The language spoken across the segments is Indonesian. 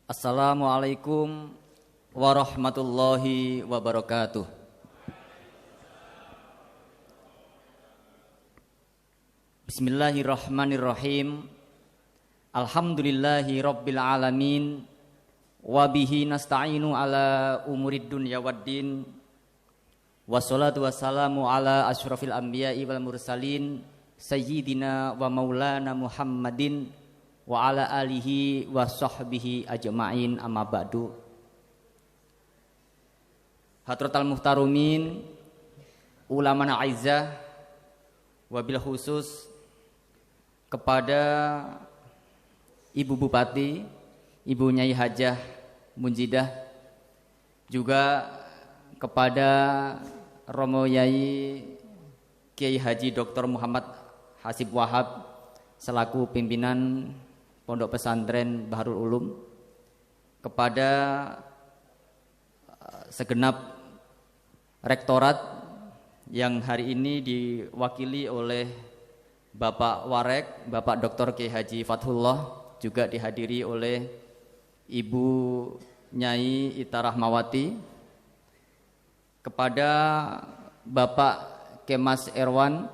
Assalamualaikum warahmatullahi wabarakatuh. Bismillahirrahmanirrahim. Alhamdulillahi rabbil alamin. Wabihi nasta'inu ala umurid dunya waddin. Wassalatu wassalamu ala asyrafil anbiya'i wal mursalin. Sayyidina wa maulana Muhammadin wa ala alihi wa sahbihi ajma'in, amma ba'du. Hadratal muhtarumin, ulama a'izzah, wabil khusus kepada Ibu Bupati, Ibu Nyai Hajah Munjidah, juga kepada Romo Yai Kiai Haji Dr. Muhammad Hasib Wahab selaku pimpinan Pondok Pesantren Bahrul Ulum, kepada segenap rektorat yang hari ini diwakili oleh Bapak Warek, Bapak Dr. Kiai Haji Fathullah, juga dihadiri oleh Ibu Nyai Ita Rahmawati, kepada Bapak Kemas Erwan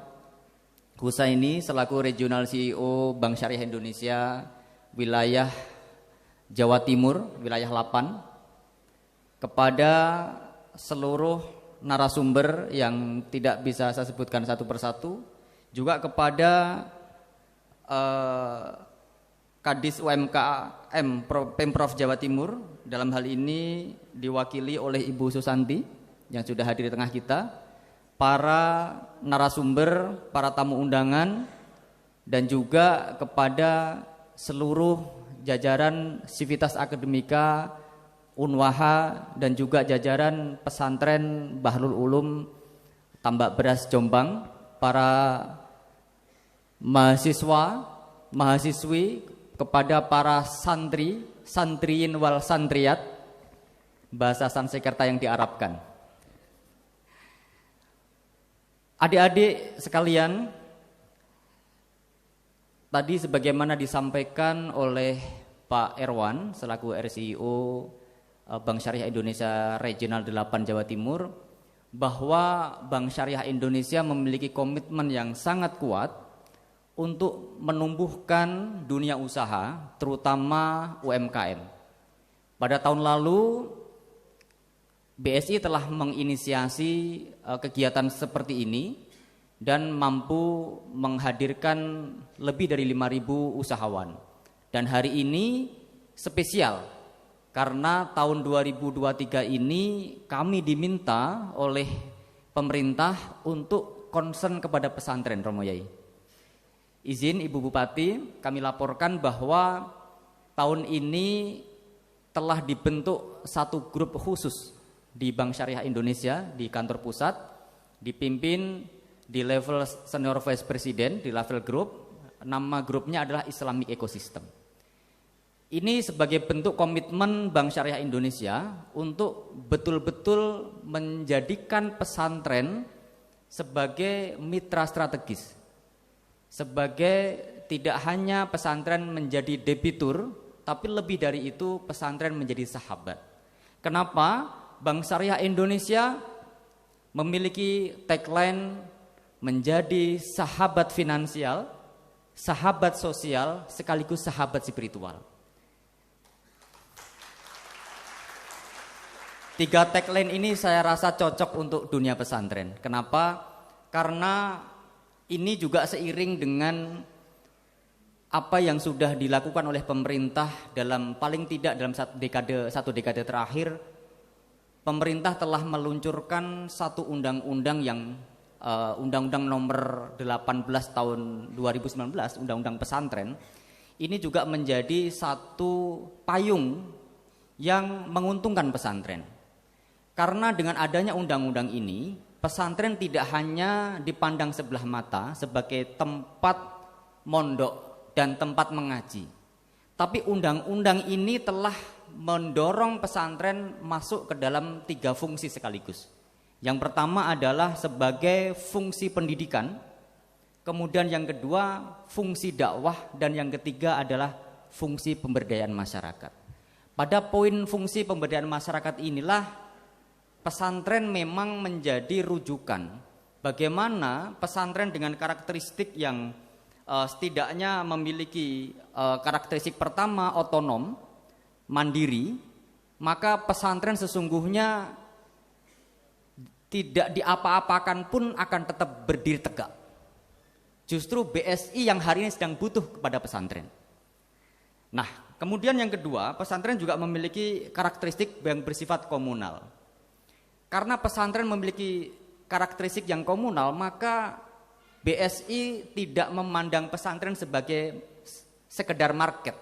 Husaini selaku Regional CEO Bank Syariah Indonesia wilayah Jawa Timur, wilayah 8, kepada seluruh narasumber yang tidak bisa saya sebutkan satu persatu, juga kepada Kadis UMKM Pemprov Jawa Timur, dalam hal ini diwakili oleh Ibu Susanti yang sudah hadir di tengah kita, para narasumber, para tamu undangan, dan juga kepada seluruh jajaran Sivitas Akademika, Unwaha, dan juga jajaran pesantren Bahrul Ulum Tambak Beras Jombang, para mahasiswa, mahasiswi, kepada para santri, santriin wal santriat, bahasa Sansekerta yang diarabkan. Adik-adik sekalian, tadi sebagaimana disampaikan oleh Pak Erwan selaku RCEO Bank Syariah Indonesia Regional 8 Jawa Timur, bahwa Bank Syariah Indonesia memiliki komitmen yang sangat kuat untuk menumbuhkan dunia usaha, terutama UMKM. Pada tahun lalu BSI telah menginisiasi kegiatan seperti ini dan mampu menghadirkan lebih dari 5.000 usahawan. Dan hari ini spesial karena tahun 2023 ini kami diminta oleh pemerintah untuk concern kepada pesantren, Romo Yai. Izin Ibu Bupati, kami laporkan bahwa tahun ini telah dibentuk satu grup khusus di Bank Syariah Indonesia di kantor pusat, dipimpin di level senior vice president di level grup. Nama grupnya adalah Islamic Ecosystem. Ini sebagai bentuk komitmen Bank Syariah Indonesia untuk betul-betul menjadikan pesantren sebagai mitra strategis, sebagai tidak hanya pesantren menjadi debitur, tapi lebih dari itu pesantren menjadi sahabat. Kenapa? Bank Syariah Indonesia memiliki tagline menjadi sahabat finansial, sahabat sosial, sekaligus sahabat spiritual. 3 tagline ini saya rasa cocok untuk dunia pesantren. Kenapa? Karena ini juga seiring dengan apa yang sudah dilakukan oleh pemerintah dalam paling tidak dalam satu dekade terakhir. Pemerintah telah meluncurkan satu undang-undang yang Undang-Undang nomor 18 tahun 2019, Undang-Undang Pesantren. Ini juga menjadi satu payung yang menguntungkan pesantren. Karena dengan adanya undang-undang ini, pesantren tidak hanya dipandang sebelah mata sebagai tempat mondok dan tempat mengaji. Tapi undang-undang ini telah mendorong pesantren masuk ke dalam 3 fungsi sekaligus. Yang pertama adalah sebagai fungsi pendidikan, kemudian yang kedua fungsi dakwah, dan yang ketiga adalah fungsi pemberdayaan masyarakat. Pada poin fungsi pemberdayaan masyarakat inilah pesantren memang menjadi rujukan bagaimana pesantren dengan karakteristik yang setidaknya memiliki karakteristik pertama otonom, mandiri, maka pesantren sesungguhnya tidak diapa-apakan pun akan tetap berdiri tegak. Justru BSI yang hari ini sedang butuh kepada pesantren. Nah, kemudian yang kedua, pesantren juga memiliki karakteristik yang bersifat komunal. Karena pesantren memiliki karakteristik yang komunal, maka BSI tidak memandang pesantren sebagai sekedar market.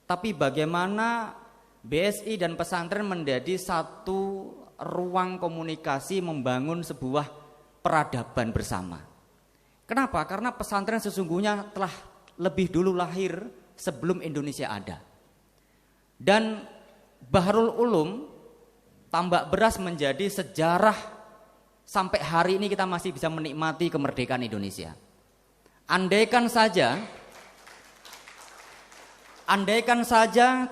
Tapi bagaimana BSI dan pesantren menjadi satu ruang komunikasi membangun sebuah peradaban bersama. Kenapa? Karena pesantren sesungguhnya telah lebih dulu lahir sebelum Indonesia ada. Dan Bahrul Ulum, tambak beras menjadi sejarah sampai hari ini kita masih bisa menikmati kemerdekaan Indonesia. Andaikan saja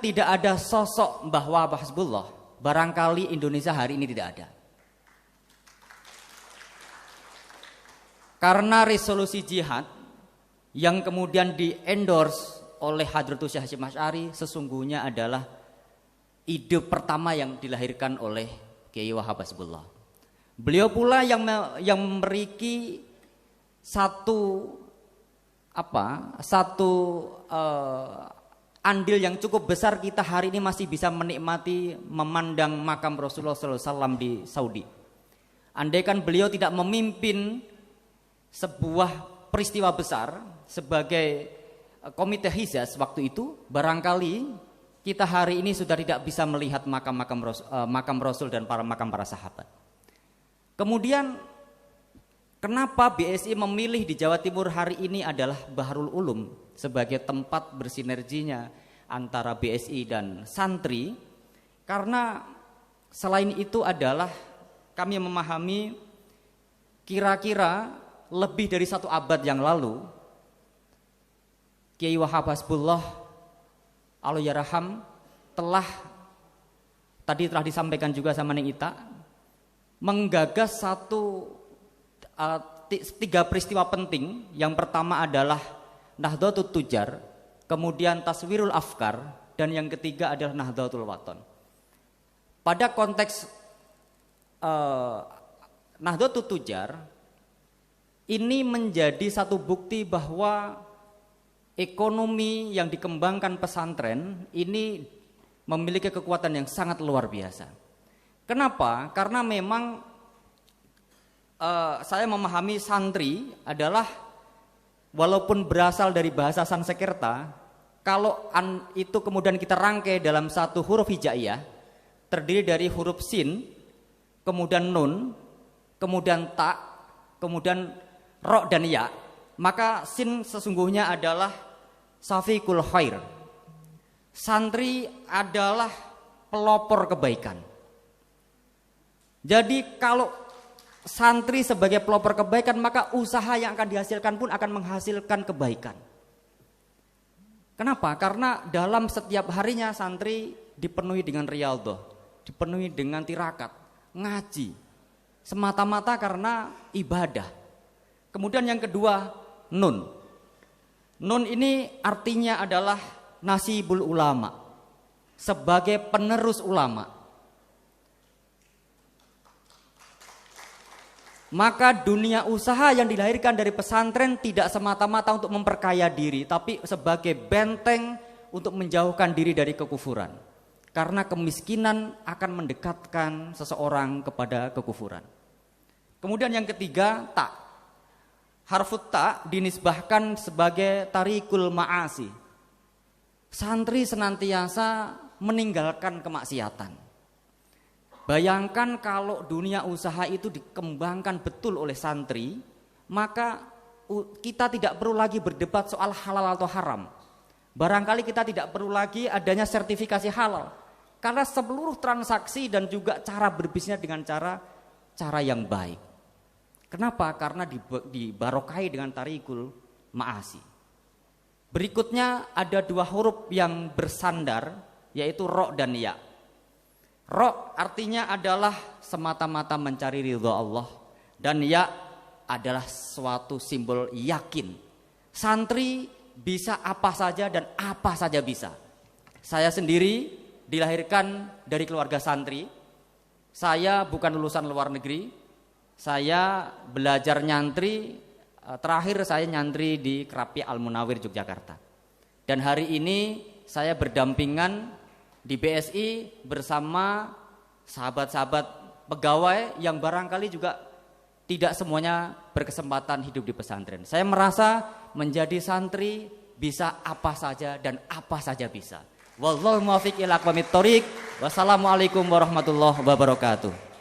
tidak ada sosok Mbah Wahab Hasbullah, barangkali Indonesia hari ini tidak ada. Karena resolusi jihad yang kemudian di-endorse oleh Hadratus Syekh Hasyim Asy'ari sesungguhnya adalah ide pertama yang dilahirkan oleh Kiai Wahab Hasbullah. Beliau pula yang memiliki satu andil yang cukup besar kita hari ini masih bisa menikmati memandang makam Rasulullah SAW di Saudi. Andaikan beliau tidak memimpin sebuah peristiwa besar sebagai komite Hizaz waktu itu, barangkali kita hari ini sudah tidak bisa melihat makam Rasul dan makam para sahabat. Kemudian kenapa BSI memilih di Jawa Timur hari ini adalah Bahrul Ulum sebagai tempat bersinerginya antara BSI dan santri? Karena selain itu adalah kami memahami kira-kira lebih dari 1 abad yang lalu Kiai Wahab Hasbullah Allahyarham tadi telah disampaikan juga sama Neng Ita, menggagas 3 peristiwa penting. Yang pertama adalah Nahdlatul Tujar, kemudian Taswirul Afkar, dan yang ketiga adalah Nahdlatul Wathon. Pada konteks Nahdlatul Tujar ini menjadi satu bukti bahwa ekonomi yang dikembangkan pesantren ini memiliki kekuatan yang sangat luar biasa. Kenapa? Karena memang saya memahami santri adalah walaupun berasal dari bahasa Sanskerta, kalau itu kemudian kita rangkai dalam satu huruf hijaiyah, terdiri dari huruf sin, kemudian nun, kemudian ta, kemudian ro dan ya, maka sin sesungguhnya adalah safiqul khair. Santri adalah pelopor kebaikan. Jadi kalau santri sebagai pelopor kebaikan, maka usaha yang akan dihasilkan pun akan menghasilkan kebaikan. Kenapa? Karena dalam setiap harinya santri dipenuhi dengan riyadhah, dipenuhi dengan tirakat, ngaji, semata-mata karena ibadah. Kemudian yang kedua, nun. Nun ini artinya adalah nasibul ulama, sebagai penerus ulama. Maka dunia usaha yang dilahirkan dari pesantren tidak semata-mata untuk memperkaya diri, tapi sebagai benteng untuk menjauhkan diri dari kekufuran. Karena kemiskinan akan mendekatkan seseorang kepada kekufuran. Kemudian yang ketiga, ta. Harfut ta dinisbahkan sebagai tarikul ma'asi. Santri senantiasa meninggalkan kemaksiatan. Bayangkan kalau dunia usaha itu dikembangkan betul oleh santri, maka kita tidak perlu lagi berdebat soal halal atau haram. Barangkali kita tidak perlu lagi adanya sertifikasi halal, karena seluruh transaksi dan juga cara berbisnis dengan cara yang baik. Kenapa? Karena dibarokai dengan tarikul ma'asi. Berikutnya ada 2 huruf yang bersandar yaitu ro dan ya. Ro artinya adalah semata-mata mencari ridho Allah, dan ya adalah suatu simbol yakin. Santri bisa apa saja dan apa saja bisa. Saya sendiri dilahirkan dari keluarga santri. Saya bukan lulusan luar negeri. Saya belajar nyantri, terakhir saya nyantri di Kerapi Al-Munawir Yogyakarta. Dan hari ini saya berdampingan di BSI bersama sahabat-sahabat pegawai yang barangkali juga tidak semuanya berkesempatan hidup di pesantren. Saya merasa menjadi santri bisa apa saja dan apa saja bisa. Wallahu muwaffiq ila aqwamit thoriq. Wassalamualaikum warahmatullahi wabarakatuh.